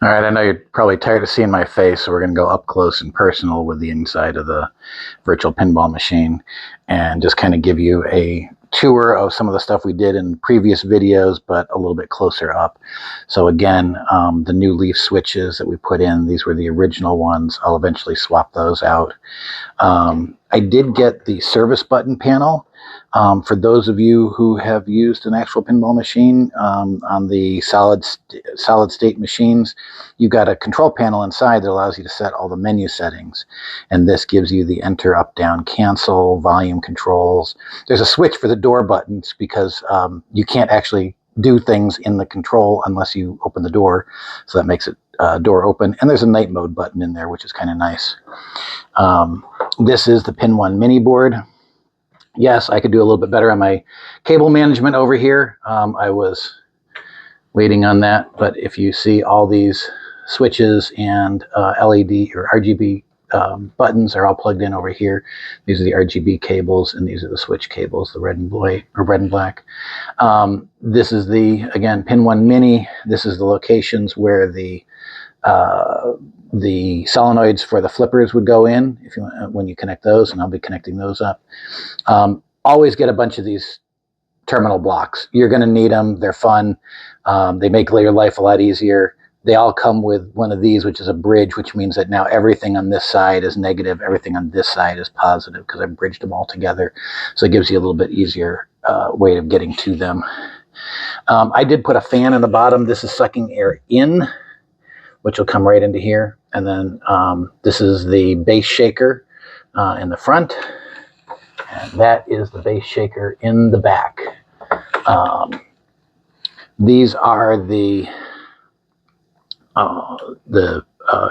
All right, I know you're probably tired of seeing my face, so we're going to go up close and personal with the inside of the virtual pinball machine and just kind of give you a tour of some of the stuff we did in previous videos, but a little bit closer up. So again, the new leaf switches that we put in, these were the original ones. I'll eventually swap those out. I did get the service button panel. For those of you who have used an actual pinball machine on the solid state machines, you've got a control panel inside that allows you to set all the menu settings. And this gives you the enter, up, down, cancel, volume controls. There's a switch for the door buttons because you can't actually do things in the control unless you open the door. So that makes it door open. And there's a night mode button in there, which is kind of nice. This is the Pin 1 mini board. Yes, I could do a little bit better on my cable management over here. I was waiting on that, but if you see all these switches and LED or RGB buttons are all plugged in over here. These are the RGB cables, and these are the switch cables, the red and blue or red and black. This is the, again, Pin 1 mini. This is the locations where the solenoids for the flippers would go in if you when you connect those, and I'll be connecting those up. Always get a bunch of these terminal blocks. You're going to need them. They're fun. They make your life a lot easier. They all come with one of these, which is a bridge, which means that now everything on this side is negative, everything on this side is positive, because I bridged them all together. So it gives you a little bit easier way of getting to them. I did put a fan in the bottom. This is sucking air in, which will come right into here. And then this is the base shaker in the front. And that is the base shaker in the back. These are the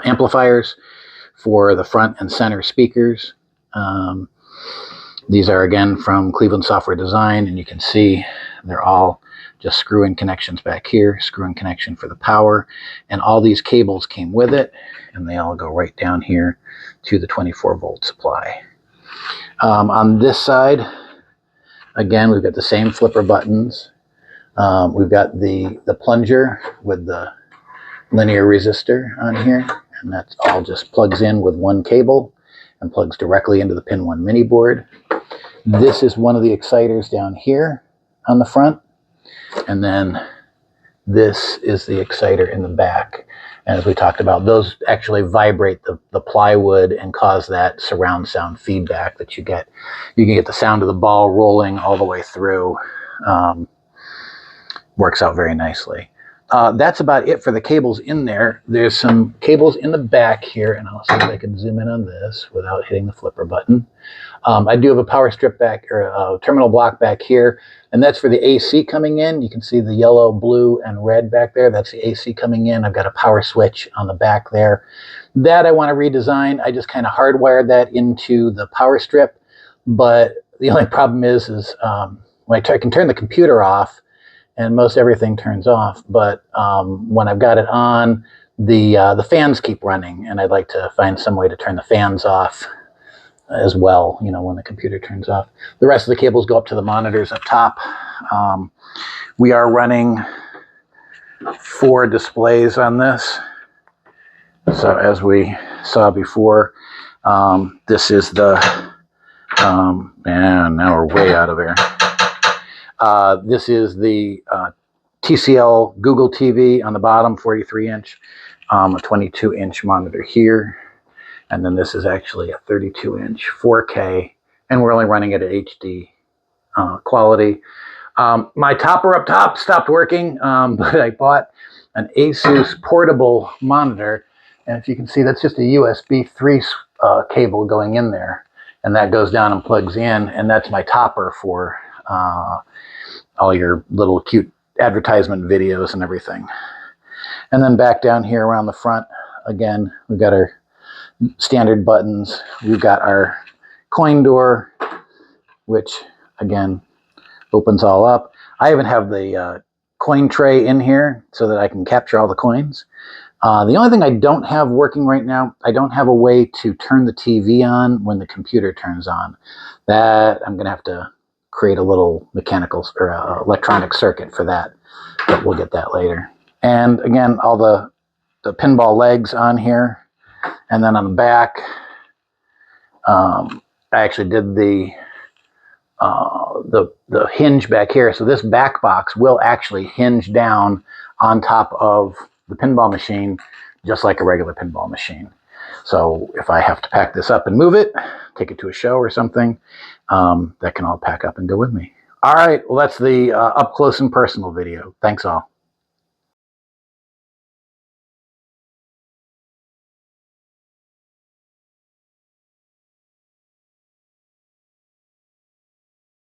amplifiers for the front and center speakers. These are, again, from Cleveland Software Design, and you can see they're all just screw-in connections back here, screw-in connection for the power, and all these cables came with it, and they all go right down here to the 24-volt supply. On this side, again, we've got the same flipper buttons. We've got the plunger with the linear resistor on here, and that all just plugs in with one cable and plugs directly into the Pin 1 mini board. This is one of the exciters down here on the front, and then this is the exciter in the back. And as we talked about, those actually vibrate the plywood and cause that surround sound feedback that you get. You can get the sound of the ball rolling all the way through. Works out very nicely. That's about it for the cables in there. There's some cables in the back here, and I'll see if I can zoom in on this without hitting the flipper button. I do have a power strip back, or a terminal block back here, and that's for the AC coming in. You can see the yellow, blue, and red back there. That's the AC coming in. I've got a power switch on the back there. That I want to redesign. I just kind of hardwired that into the power strip, but the only problem is when I can turn the computer off, and most everything turns off, but when I've got it on, the fans keep running, and I'd like to find some way to turn the fans off as well, you know, when the computer turns off. The rest of the cables go up to the monitors up top. We are running 4 displays on this. So as we saw before, this is the, and now we're way out of air. This is the TCL Google TV on the bottom, 43-inch, a 22-inch monitor here. And then this is actually a 32-inch 4K, and we're only running it at HD quality. My topper up top stopped working, but I bought an Asus portable monitor, and if you can see, that's just a USB 3 cable going in there, and that goes down and plugs in, and that's my topper for all your little cute advertisement videos and everything. And then back down here around the front, again, we've got our standard buttons. We've got our coin door, which again opens all up. I even have the coin tray in here so that I can capture all the coins. The only thing I don't have working right now, I don't have a way to turn the TV on when the computer turns on. That I'm going to have to create a little mechanical or electronic circuit for that, but we'll get that later. And again, all the pinball legs on here, and then on the back, I actually did the hinge back here. So this back box will actually hinge down on top of the pinball machine, just like a regular pinball machine. So if I have to pack this up and move it, take it to a show or something, that can all pack up and go with me. All right, well, that's the up close and personal video. Thanks all.